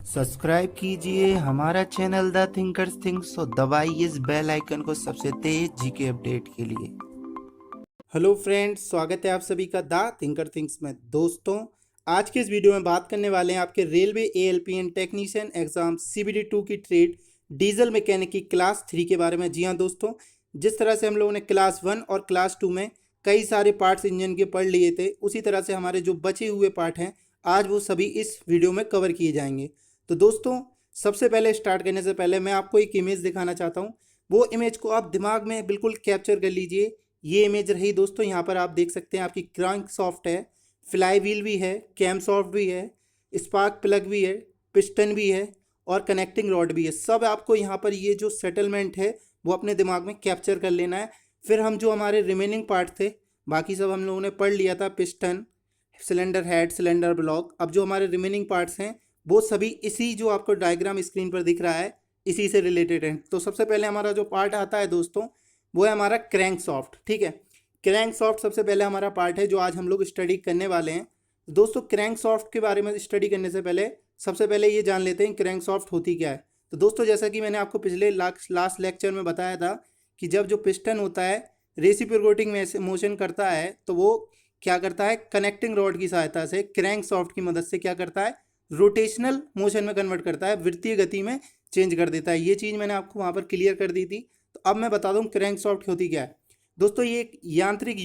Subscribe कीजिए हमारा channel the thinkers thinks और दबाइए इस बेल आइकन को सबसे तेज जीके अपडेट के लिए। हेलो फ्रेंड्स, स्वागत है आप सभी का द थिंकर थिंक्स में। दोस्तों, आज के इस वीडियो में बात करने वाले हैं आपके रेलवे एएलपीएन टेक्नीशियन एग्जाम सीबीडी 2 की ट्रेड डीजल मैकेनिक की क्लास 3 के बारे में। जी हाँ दोस्तों, जिस तरह से हम लोगों ने क्लास 1 और क्लास 2 में कई सारे पार्ट्स इंजन के पढ़ लिए थे, उसी तरह से हमारे जो बचे हुए पार्ट हैं आज वो सभी इस वीडियो में कवर किए जाएंगे। तो दोस्तों, सबसे पहले स्टार्ट करने से पहले मैं आपको एक इमेज दिखाना चाहता हूँ। वो इमेज को आप दिमाग में बिल्कुल कैप्चर कर लीजिए। ये इमेज रही दोस्तों, यहाँ पर आप देख सकते हैं आपकी क्रैंक सॉफ्ट है, फ्लाई व्हील भी है, कैम सॉफ्ट भी है, स्पार्क प्लग भी है, पिस्टन भी है और कनेक्टिंग रॉड भी है। सब आपको यहाँ पर ये जो सेटलमेंट है वो अपने दिमाग में कैप्चर कर लेना है। फिर हम जो हमारे रिमेनिंग पार्ट थे बाकी सब हम लोगों ने पढ़ लिया था, piston, cylinder head, cylinder block. अब जो हमारे रिमेनिंग पार्ट्स हैं वो सभी इसी जो आपको डायग्राम स्क्रीन पर दिख रहा है इसी से रिलेटेड है। तो सबसे पहले हमारा जो पार्ट आता है दोस्तों वो है हमारा क्रैंक सॉफ्ट। ठीक है, क्रैंक सॉफ्ट सबसे पहले हमारा पार्ट है जो आज हम लोग स्टडी करने वाले हैं। दोस्तों, क्रैंक सॉफ्ट के बारे में स्टडी करने से पहले सबसे पहले ये जान लेते हैं क्रैंक सॉफ्ट होती क्या है। तो दोस्तों, जैसा कि मैंने आपको पिछले लास्ट लेक्चर में बताया था कि जब जो पिस्टन होता है रेसिप्रोकेटिंग मोशन करता है तो वो क्या करता है, कनेक्टिंग रॉड की सहायता से क्रैंक सॉफ्ट की मदद से क्या करता है, रोटेशनल मोशन में कन्वर्ट करता है, वृत्तीय गति में चेंज कर देता है। ये चीज़ मैंने आपको वहाँ पर क्लियर कर दी थी। तो अब मैं बता दूँ क्रैंक सॉफ्ट होती क्या है। दोस्तों, ये एक यांत्रिक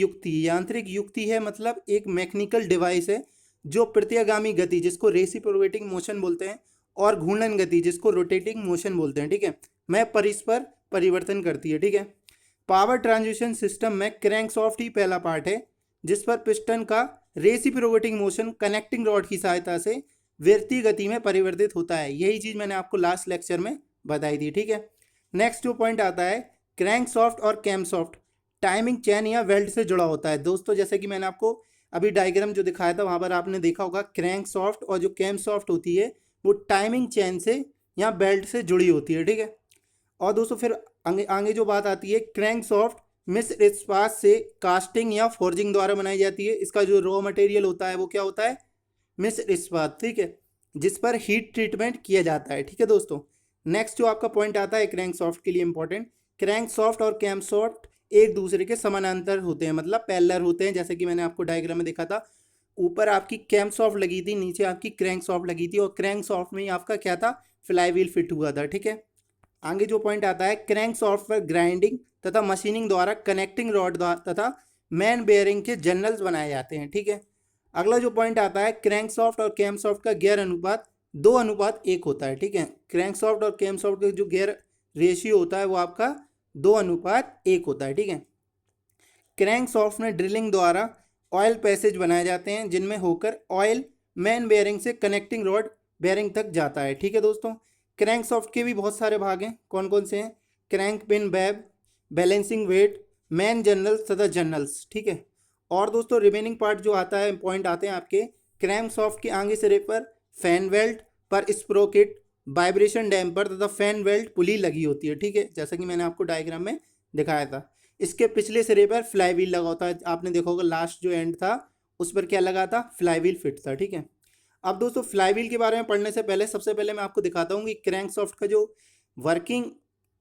युक्ति है, मतलब एक मैकेनिकल डिवाइस है जो प्रत्यागामी गति जिसको रेसिप्रोकेटिंग मोशन बोलते हैं और घूर्णन गति जिसको रोटेटिंग मोशन बोलते हैं, ठीक है, में परस्पर परिवर्तन करती है। ठीक है, पावर ट्रांसमिशन सिस्टम में क्रैंक सॉफ्ट ही पहला पार्ट है जिस पर पिस्टन का रेसिप्रोकेटिंग मोशन कनेक्टिंग रॉड की सहायता से वृत्तीय गति में परिवर्तित होता है। यही चीज़ मैंने आपको लास्ट लेक्चर में बताई थी। ठीक है, नेक्स्ट जो पॉइंट आता है, क्रैंक सॉफ्ट और कैम सॉफ्ट टाइमिंग चैन या वेल्ड से जुड़ा होता है। दोस्तों, जैसे कि मैंने आपको अभी डायग्राम जो दिखाया था वहाँ पर आपने देखा होगा क्रैंक सॉफ्ट और जो कैम सॉफ्ट होती है वो टाइमिंग चैन से या बेल्ट से जुड़ी होती है। ठीक है, और दोस्तों फिर आगे जो बात आती है, क्रैंक सॉफ्ट मिश्र इस्पात से कास्टिंग या फोर्जिंग द्वारा बनाई जाती है। इसका जो रॉ मटेरियल होता है वो क्या होता है, मिश्र इस्पात। ठीक है, जिस पर हीट ट्रीटमेंट किया जाता है। ठीक है दोस्तों, नेक्स्ट जो आपका पॉइंट आता है क्रैंक सॉफ्ट के लिए इंपॉर्टेंट, क्रैंक सॉफ्ट और कैम सॉफ्ट एक दूसरे के समानांतर होते हैं, मतलब पैरेलल होते हैं। जैसे कि मैंने आपको डायग्राम में देखा था, ऊपर आपकी कैम सॉफ्ट लगी थी, नीचे आपकी क्रैंक सॉफ्ट लगी थी और क्रैंक सॉफ्ट में ही आपका क्या था, फ्लाई व्हील फिट हुआ था। ठीक है, आगे जो पॉइंट आता है, क्रैंक सॉफ्ट पर ग्राइंडिंग तथा मशीनिंग द्वारा कनेक्टिंग रॉड तथा मैन बेयरिंग के जर्नल्स बनाए जाते हैं। ठीक है, अगला जो पॉइंट आता है, क्रैंक सॉफ्ट और कैम सॉफ्ट का गियर अनुपात 2:1 होता है। ठीक है, क्रैंक सॉफ्ट और कैम सॉफ्ट का जो गियर रेशियो होता है वो आपका 2:1 होता है। ठीक है, क्रैंक सॉफ्ट में ड्रिलिंग द्वारा ऑयल पैसेज बनाए जाते हैं जिनमें होकर ऑयल मैन बेयरिंग से कनेक्टिंग रॉड बेयरिंग तक जाता है। ठीक है दोस्तों, क्रैंक सॉफ्ट के भी बहुत सारे भाग हैं। कौन कौन से हैं, क्रैंक पिन बैब, बैलेंसिंग वेट, मैन जर्नल्स तथा जर्नल्स। ठीक है, और दोस्तों रिमेनिंग पार्ट जो आता है, पॉइंट आते हैं आपके, क्रैंक सॉफ्ट के आगे सिरे पर फैन वेल्ट पर स्प्रोकेट, वाइब्रेशन डैम्पर तथा फैन वेल्ट पुली लगी होती है। ठीक है, जैसा कि मैंने आपको डायग्राम में दिखाया था। इसके पिछले सिरे पर फ्लाई व्हील लगा होता है। आपने देखा होगा लास्ट जो एंड था उस पर क्या लगा था, फ्लाई व्हील फिट था। ठीक है, अब दोस्तों फ्लाई व्हील के बारे में पढ़ने से पहले सबसे पहले मैं आपको दिखाता हूँ कि क्रैंक सॉफ्ट का जो वर्किंग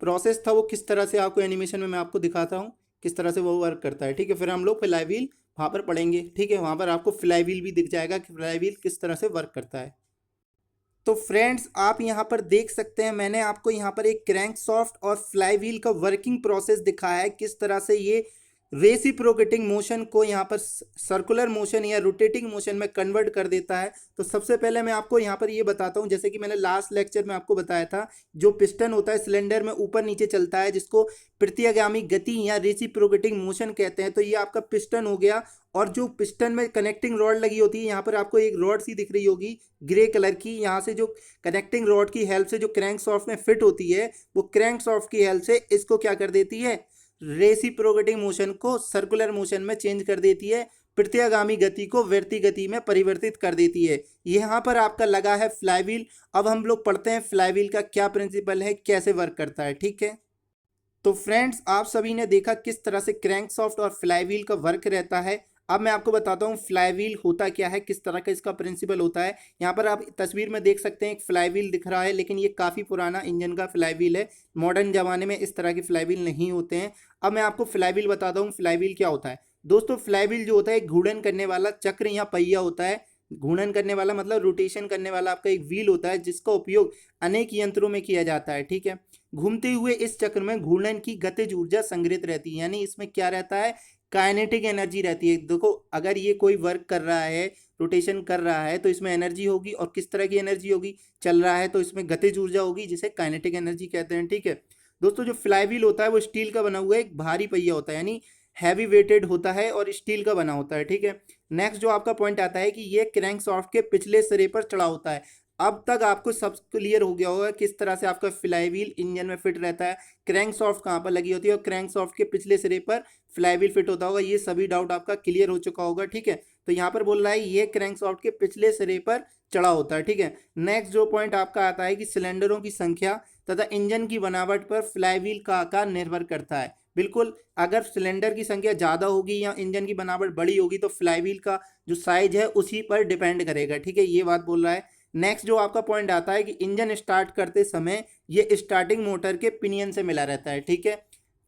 प्रोसेस था वो किस तरह से, आपको एनिमेशन में मैं आपको दिखाता हूँ किस तरह से वो वर्क करता है। ठीक है, फिर हम लोग फ्लाई व्हील वहाँ पर पढ़ेंगे। ठीक है, वहाँ पर आपको फ्लाई व्हील भी दिख जाएगा कि फ्लाई व्हील किस तरह से वर्क करता है। तो फ्रेंड्स, आप यहाँ पर देख सकते हैं मैंने आपको यहाँ पर एक क्रैंक सॉफ्ट और फ्लाई व्हील का वर्किंग प्रोसेस दिखाया है, किस तरह से ये रेसिप्रोकेटिंग मोशन को यहाँ पर सर्कुलर मोशन या रोटेटिंग मोशन में कन्वर्ट कर देता है। तो सबसे पहले मैं आपको यहाँ पर ये बताता हूँ, जैसे कि मैंने लास्ट लेक्चर में आपको बताया था, जो पिस्टन होता है सिलेंडर में ऊपर नीचे चलता है जिसको प्रत्यागामी गति या रेसिप्रोकेटिंग मोशन कहते हैं। तो ये आपका पिस्टन हो गया, और जो पिस्टन में कनेक्टिंग रॉड लगी होती है, यहाँ पर आपको एक रॉड सी दिख रही होगी ग्रे कलर की, यहाँ से जो कनेक्टिंग रॉड की हेल्प से जो क्रैंक सॉफ्ट में फिट होती है वो क्रैंक सॉफ्ट की हेल्प से इसको क्या कर देती है, रेसिप्रोकेटिंग मोशन को सर्कुलर मोशन में चेंज कर देती है, प्रत्यागामी गति को वृत्तीय गति में परिवर्तित कर देती है। यहाँ पर आपका लगा है फ्लाई व्हील। अब हम लोग पढ़ते हैं फ्लाई व्हील का क्या प्रिंसिपल है, कैसे वर्क करता है। ठीक है, तो फ्रेंड्स, आप सभी ने देखा किस तरह से क्रैंक सॉफ्ट और फ्लाई व्हील का वर्क रहता है। अब मैं आपको बताता हूँ फ्लाईव्हील होता क्या है, किस तरह का इसका प्रिंसिपल होता है। यहाँ पर आप तस्वीर में देख सकते हैं एक फ्लाईव्हील दिख रहा है, लेकिन ये काफ़ी पुराना इंजन का फ्लाईव्हील है। मॉडर्न ज़माने में इस तरह के फ्लाईव्हील नहीं होते हैं। अब मैं आपको फ्लाईव्हील बताता हूँ फ्लाईव्हील क्या होता है। दोस्तों फ्लाईव्हील जो होता है एक घूर्णन करने वाला चक्र या पहिया होता है। घूर्णन करने वाला मतलब रोटेशन करने वाला आपका एक व्हील होता है, जिसका उपयोग अनेक यंत्रों में किया जाता है। ठीक है, घूमते हुए इस चक्र में घूर्णन की गतिज ऊर्जा संग्रहित रहती है, यानी इसमें क्या रहता है, काइनेटिक एनर्जी रहती है। देखो अगर ये कोई वर्क कर रहा है, रोटेशन कर रहा है, तो इसमें एनर्जी होगी, और किस तरह की एनर्जी होगी, चल रहा है तो इसमें गतिज ऊर्जा होगी, जिसे काइनेटिक एनर्जी कहते हैं। ठीक है दोस्तों, जो फ्लाईव्हील होता है वो स्टील का बना हुआ है, एक भारी पहिया होता है, यानी हैवी वेटेड होता है और स्टील का बना होता है। ठीक है, नेक्स्ट जो आपका पॉइंट आता है कि ये क्रैंकशाफ्ट के पिछले सिरे पर चढ़ा होता है। अब तक आपको सब क्लियर हो गया होगा किस तरह से आपका फ्लाईव्हील इंजन में फिट रहता है, क्रैंकशाफ्ट कहाँ पर लगी होती है और क्रैंकशाफ्ट के पिछले सिरे पर फ्लाईव्हील फिट होता होगा। ये सभी डाउट आपका क्लियर हो चुका होगा। ठीक है, तो यहाँ पर बोल रहा है ये क्रैंकशाफ्ट के पिछले सिरे पर चढ़ा होता है। ठीक है, नेक्स्ट जो पॉइंट आपका आता है कि सिलेंडरों की संख्या तथा इंजन की बनावट पर फ्लाईव्हील का आकार निर्भर करता है। बिल्कुल, अगर सिलेंडर की संख्या ज़्यादा होगी या इंजन की बनावट बड़ी होगी तो फ्लाईव्हील का जो साइज है उसी पर डिपेंड करेगा। ठीक है, ये बात बोल रहा है। नेक्स्ट जो आपका पॉइंट आता है कि इंजन स्टार्ट करते समय ये स्टार्टिंग मोटर के पिनियन से मिला रहता है। ठीक है,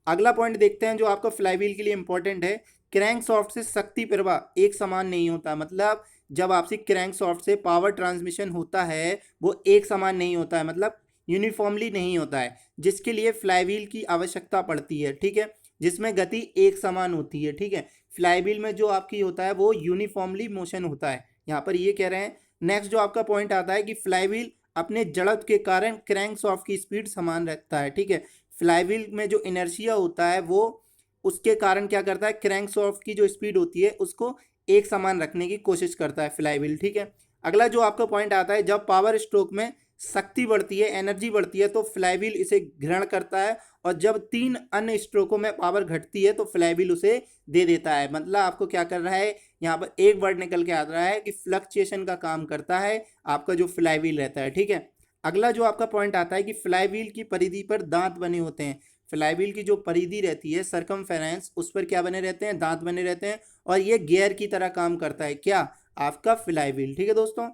अगला पॉइंट देखते हैं जो आपका फ्लाईव्हील के लिए इंपॉर्टेंट है। क्रैंकशाफ्ट से शक्ति प्रवाह एक समान नहीं होता, मतलब जब आपसी क्रैंकशाफ्ट से पावर ट्रांसमिशन होता है वो एक समान नहीं होता है, मतलब यूनिफॉर्मली नहीं होता है, जिसके लिए फ्लाईव्हील की आवश्यकता पड़ती है। ठीक है, जिसमें गति एक समान होती है। ठीक है, फ्लाईव्हील में जो आपकी होता है वो यूनिफॉर्मली मोशन होता है, यहाँ पर ये कह रहे हैं। नेक्स्ट जो आपका पॉइंट आता है कि फ्लाईव्हील अपने जड़त्व के कारण क्रैंकशाफ्ट की स्पीड समान रखता है। ठीक है, फ्लाईव्हील में जो इनर्शिया होता है वो उसके कारण क्या करता है, क्रैंकशाफ्ट की जो स्पीड होती है उसको एक समान रखने की कोशिश करता है फ्लाईव्हील। ठीक है, अगला जो आपका पॉइंट आता है, जब पावर स्ट्रोक में शक्ति बढ़ती है, एनर्जी बढ़ती है, तो फ्लाईव्हील इसे ग्रहण करता है, और जब 3 अन्य स्ट्रोकों में पावर घटती है तो फ्लाईव्हील उसे दे देता है। मतलब आपको क्या कर रहा है, यहाँ पर एक वर्ड निकल के आ रहा है कि फ्लक्चुएशन का काम करता है आपका जो फ्लाईव्हील रहता है। ठीक है, अगला जो आपका पॉइंट आता है कि फ्लाईव्हील की परिधि पर दांत बने होते हैं। फ्लाईव्हील की जो परिधि रहती है सरकमफेरेंस, उस पर क्या बने रहते हैं, दांत बने रहते हैं, और ये गियर की तरह काम करता है, क्या, आपका फ्लाईव्हील। ठीक है दोस्तों,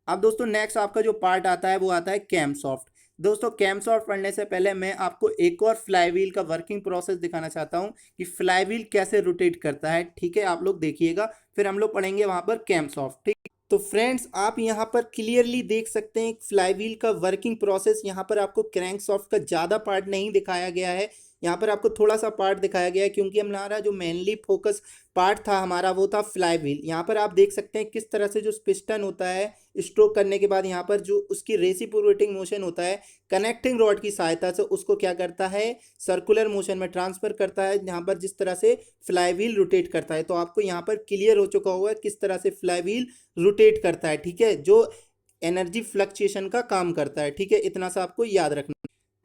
अब दोस्तों नेक्स्ट आपका जो पार्ट आता है वो आता है कैमशॉफ्ट। दोस्तों कैमशॉफ्ट पढ़ने से पहले मैं आपको एक और फ्लाईव्हील का वर्किंग प्रोसेस दिखाना चाहता हूँ कि फ्लाईव्हील कैसे रोटेट करता है। ठीक है, आप लोग देखिएगा, फिर हम लोग पढ़ेंगे वहां पर कैमशॉफ्ट। ठीक, तो फ्रेंड्स आप यहाँ पर क्लियरली देख सकते हैं फ्लाईव्हील का वर्किंग प्रोसेस। यहाँ पर आपको क्रैंकशॉफ्ट का ज़्यादा पार्ट नहीं दिखाया गया है, यहाँ पर आपको थोड़ा सा पार्ट दिखाया गया है, क्योंकि हमारा जो मेनली फोकस पार्ट था हमारा वो था फ्लाईव्हील। यहाँ पर आप देख सकते हैं किस तरह से जो पिस्टन होता है स्ट्रोक करने के बाद यहाँ पर जो उसकी रेसिप्रोकेटिंग मोशन होता है, कनेक्टिंग रॉड की सहायता से उसको क्या करता है, सर्कुलर मोशन में ट्रांसफर करता है, यहाँ पर जिस तरह से फ्लाईव्हील रोटेट करता है। तो आपको यहाँ पर क्लियर हो चुका होगा किस तरह से फ्लाईव्हील रोटेट करता है। ठीक है, जो एनर्जी फ्लक्चुएशन का काम करता है। ठीक है, इतना सा आपको याद रखना।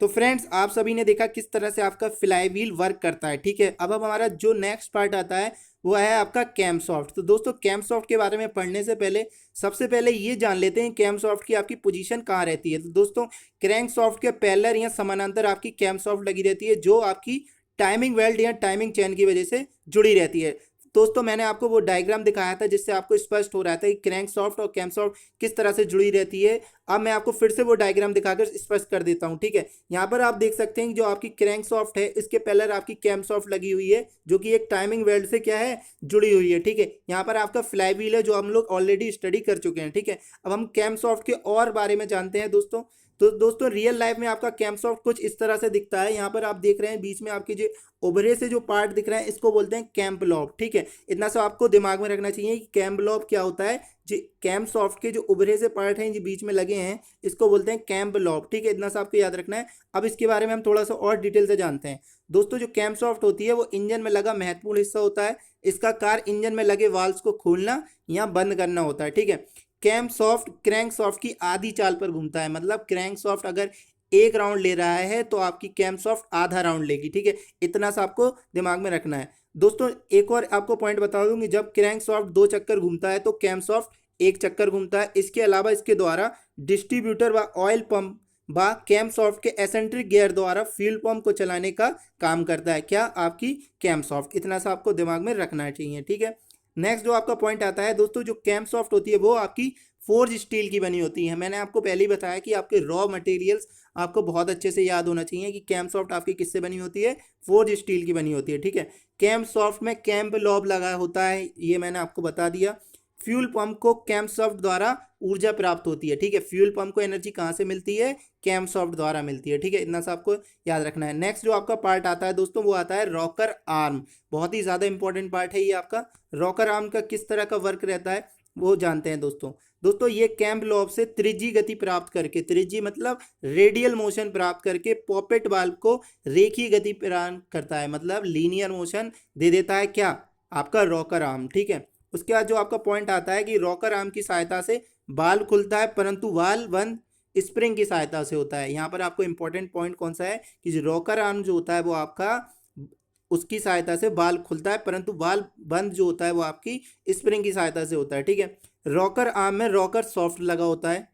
तो फ्रेंड्स आप सभी ने देखा किस तरह से आपका फ्लाईव्हील वर्क करता है। ठीक है, अब हमारा जो नेक्स्ट पार्ट आता है वो है आपका कैमशॉफ्ट। तो दोस्तों कैमशॉफ्ट के बारे में पढ़ने से पहले सबसे पहले ये जान लेते हैं कैमशॉफ्ट की आपकी पोजीशन कहाँ रहती है। तो दोस्तों क्रैंकशॉफ्ट के पैरेलल या समानांतर आपकी कैमशॉफ्ट लगी रहती है, जो आपकी टाइमिंग वेल्ड या टाइमिंग चेन की वजह से जुड़ी रहती है। दोस्तों मैंने आपको वो डायग्राम दिखाया था जिससे आपको स्पष्ट हो रहा था कि क्रैंकशॉफ्ट और कैमशॉफ्ट किस तरह से जुड़ी रहती है। अब मैं आपको फिर से वो डायग्राम दिखाकर स्पष्ट कर देता हूँ। ठीक है, यहाँ पर आप देख सकते हैं कि जो आपकी क्रैंकशॉफ्ट है इसके पैरेलल आपकी कैमशॉफ्ट लगी हुई है, जो कि एक टाइमिंग वेल्ड से क्या है, जुड़ी हुई है। ठीक है, यहाँ पर आपका फ्लाईव्हील है जो हम लोग ऑलरेडी स्टडी कर चुके हैं। ठीक है, अब हम कैमशॉफ्ट के और बारे में जानते हैं दोस्तों। तो दोस्तों रियल लाइफ में आपका कैमशॉफ्ट कुछ इस तरह से दिखता है। यहाँ पर आप देख रहे हैं बीच में आपके जो उभरे से जो पार्ट दिख रहा है इसको बोलते हैं कैम्प लॉब। ठीक है, इतना सा आपको दिमाग में रखना चाहिए कि कैम्प लॉब क्या होता है। जो कैमशॉफ्ट के जो उभरे से पार्ट हैं जो बीच में लगे हैं इसको बोलते हैं कैम्प लॉब। ठीक है, इतना सा आपको याद रखना है। अब इसके बारे में हम थोड़ा सा और डिटेल से जानते हैं। दोस्तों जो कैमशॉफ्ट होती है वो इंजन में लगा महत्वपूर्ण हिस्सा होता है। इसका कार्य इंजन में लगे वाल्व्स को खोलना या बंद करना होता है। ठीक है, कैमशॉफ्ट क्रैंकशॉफ्ट की आधी चाल पर घूमता है, मतलब क्रैंकशॉफ्ट अगर एक राउंड ले रहा है तो आपकी कैमशॉफ्ट आधा राउंड लेगी। ठीक है, इतना सा आपको दिमाग में रखना है। दोस्तों एक और आपको पॉइंट बता दूं कि जब क्रैंकशॉफ्ट 2 चक्कर घूमता है तो कैमशॉफ्ट 1 चक्कर घूमता है। इसके अलावा इसके द्वारा डिस्ट्रीब्यूटर व ऑयल पंप व कैमशॉफ्ट के एसेंट्रिक गियर द्वारा फ्यूल पंप को चलाने का काम करता है, क्या, आपकी कैमशॉफ्ट। इतना सा आपको दिमाग में रखना चाहिए। ठीक है, नेक्स्ट जो आपका पॉइंट आता है दोस्तों, जो कैम सॉफ्ट होती है वो आपकी फोर्ज स्टील की बनी होती है। मैंने आपको पहले ही बताया कि आपके रॉ मटेरियल्स आपको बहुत अच्छे से याद होना चाहिए कि कैम सॉफ्ट आपकी किससे बनी होती है, फोर्ज स्टील की बनी होती है, ठीक है। कैम सॉफ्ट में कैम्प लॉब लगा होता है, ये मैंने आपको बता दिया। फ्यूल पंप को कैम्प सॉफ्ट द्वारा ऊर्जा प्राप्त होती है, ठीक है। फ्यूल पंप को एनर्जी कहाँ से मिलती है, कैम्प सॉफ्ट द्वारा मिलती है, ठीक है। इतना सा आपको याद रखना है। नेक्स्ट जो आपका पार्ट आता है दोस्तों, वो आता है रॉकर आर्म। बहुत ही ज़्यादा इंपॉर्टेंट पार्ट है ये आपका। रॉकर आर्म का किस तरह का वर्क रहता है वो जानते हैं दोस्तों। दोस्तों ये कैम्प लॉब से त्रिज्यी गति प्राप्त करके, त्रिज्यी मतलब रेडियल मोशन प्राप्त करके पॉपेट वाल्व को रेखीय गति प्रदान करता है, मतलब लीनियर मोशन दे देता है क्या, आपका रॉकर आर्म, ठीक है। उसके बाद जो आपका पॉइंट आता है कि रॉकर आर्म की सहायता से वाल्व खुलता है, परंतु वाल्व बंद स्प्रिंग की सहायता से होता है। यहाँ पर आपको इंपॉर्टेंट पॉइंट कौन सा है कि जो रॉकर आर्म जो होता है वो आपका उसकी सहायता से वाल्व खुलता है, परंतु वाल्व बंद जो होता है वो आपकी स्प्रिंग की सहायता से होता है, ठीक है। रॉकर आर्म में रॉकर सॉफ्ट लगा होता है।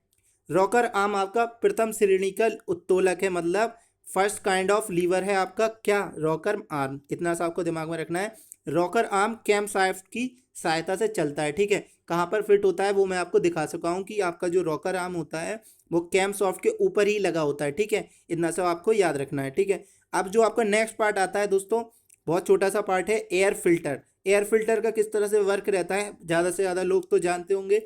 रॉकर आर्म आपका प्रथम श्रेणी का उत्तोलक है, मतलब फर्स्ट काइंड ऑफ लीवर है आपका क्या, रॉकर आर्म। इतना सा आपको दिमाग में रखना है। रॉकर आर्म कैम शाफ्ट की सहायता से चलता है, ठीक है। कहाँ पर फिट होता है वो मैं आपको दिखा सका हूँ कि आपका जो रॉकर आर्म होता है वो कैम सॉफ्ट के ऊपर ही लगा होता है, ठीक है। इतना सा आपको याद रखना है, ठीक है। अब जो आपका नेक्स्ट पार्ट आता है दोस्तों, बहुत छोटा सा पार्ट है, एयर फिल्टर। एयर फिल्टर का किस तरह से वर्क रहता है, ज़्यादा से ज़्यादा लोग तो जानते होंगे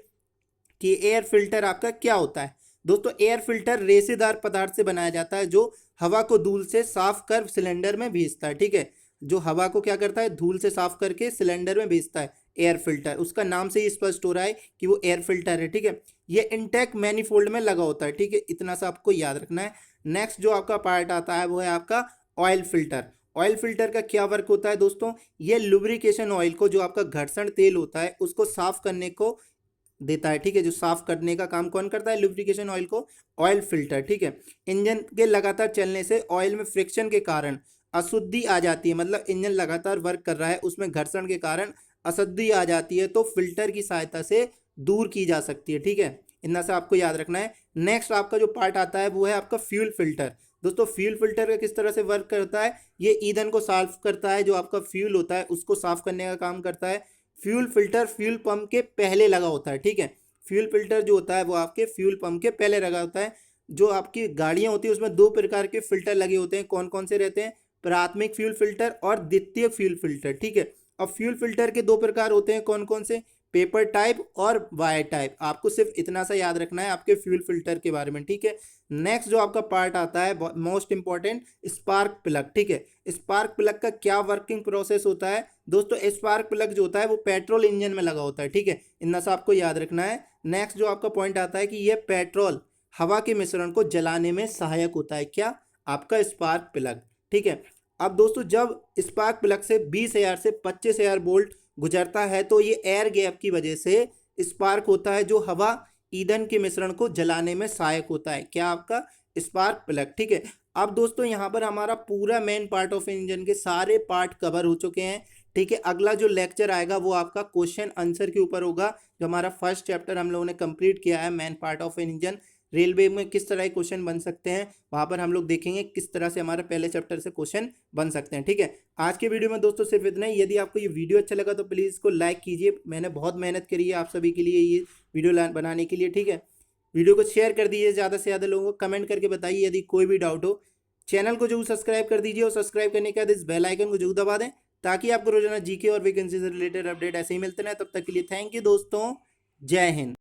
कि एयर फिल्टर आपका क्या होता है। दोस्तों एयर फिल्टर रेसेदार पदार्थ से बनाया जाता है जो हवा को धूल से साफ कर सिलेंडर में भेजता है, ठीक है। जो हवा को क्या करता है, धूल से साफ करके सिलेंडर में भेजता है, एयर फिल्टर। उसका नाम से ही स्पष्ट हो रहा है कि वो एयर फिल्टर है, ठीक है। ये इंटेक मैनिफोल्ड में लगा होता है, ठीक है। इतना सा आपको याद रखना है। नेक्स्ट जो आपका पार्ट आता है वो है आपका ऑयल फिल्टर। ऑयल फिल्टर का क्या वर्क होता है दोस्तों, ये लुब्रिकेशन ऑयल को, जो आपका घर्षण तेल होता है उसको साफ करने को देता है, ठीक है। जो साफ करने का काम कौन करता है, लुब्रिकेशन ऑयल को, ऑयल फिल्टर, ठीक है। इंजन के लगातार चलने से ऑयल में फ्रिक्शन के कारण अशुद्धि आ जाती है, मतलब इंजन लगातार वर्क कर रहा है उसमें घर्षण के कारण अशुद्धि आ जाती है, तो फिल्टर की सहायता से दूर की जा सकती है, ठीक है। इतना सा आपको याद रखना है। नेक्स्ट आपका जो पार्ट आता है वो है आपका फ्यूल फिल्टर। दोस्तों फ्यूल फिल्टर का किस तरह से वर्क करता है, ये ईंधन को साफ करता है, जो आपका फ्यूल होता है उसको साफ करने का काम करता है। फ्यूल फिल्टर फ्यूल पंप के पहले लगा होता है, ठीक है। फ्यूल फिल्टर जो होता है वो आपके फ्यूल पंप के पहले लगा होता है। जो आपकी गाड़ियां होती है उसमें दो प्रकार के फिल्टर लगे होते हैं, कौन कौन से रहते हैं, प्राथमिक फ्यूल फिल्टर और द्वितीयक फ्यूल फिल्टर, ठीक है। अब फ्यूल फिल्टर के दो प्रकार होते हैं, कौन कौन से, पेपर टाइप और वायर टाइप। आपको सिर्फ इतना सा याद रखना है आपके फ्यूल फिल्टर के बारे में, ठीक है। नेक्स्ट जो आपका पार्ट आता है मोस्ट इंपॉर्टेंट, स्पार्क प्लग, ठीक है। स्पार्क प्लग का क्या वर्किंग प्रोसेस होता है दोस्तों, स्पार्क प्लग जो होता है वो पेट्रोल इंजन में लगा होता है, ठीक है। इतना सा आपको याद रखना है। नेक्स्ट जो आपका पॉइंट आता है कि यह पेट्रोल हवा के मिश्रण को जलाने में सहायक होता है, क्या, आपका स्पार्क प्लग, ठीक है। अब दोस्तों जब स्पार्क प्लग से 20,000 से 25,000 वोल्ट गुजरता है तो ये एयर गैप की वजह से स्पार्क होता है, जो हवा ईंधन के मिश्रण को जलाने में सहायक होता है, क्या, आपका स्पार्क प्लग, ठीक है। अब दोस्तों यहाँ पर हमारा पूरा मेन पार्ट ऑफ इंजन के सारे पार्ट कवर हो चुके हैं, ठीक है। अगला जो लेक्चर आएगा वो आपका क्वेश्चन आंसर के ऊपर होगा। जो हमारा फर्स्ट चैप्टर हम लोगों ने कंप्लीट किया है, main part of engine, railway में किस तरह के क्वेश्चन बन सकते हैं, वहां पर हम लोग देखेंगे किस तरह से हमारे पहले चैप्टर से क्वेश्चन बन सकते हैं, ठीक है। आज के वीडियो में दोस्तों सिर्फ इतना ही। यदि आपको ये वीडियो अच्छा लगा तो प्लीज़ इसको लाइक कीजिए। मैंने बहुत मेहनत करी है आप सभी के लिए ये वीडियो बनाने के लिए, ठीक है। वीडियो को शेयर कर दीजिए ज़्यादा से ज़्यादा लोगों को, कमेंट करके बताइए यदि कोई भी डाउट हो। चैनल को जरूर सब्सक्राइब कर दीजिए और सब्सक्राइब करने के बाद इस बेल आइकन को जरूर दबा दें, ताकि आपको रोजाना जीके और वैकेंसी से रिलेटेड अपडेट ऐसे ही मिलते रहे। तब तक के लिए थैंक यू दोस्तों, जय हिंद।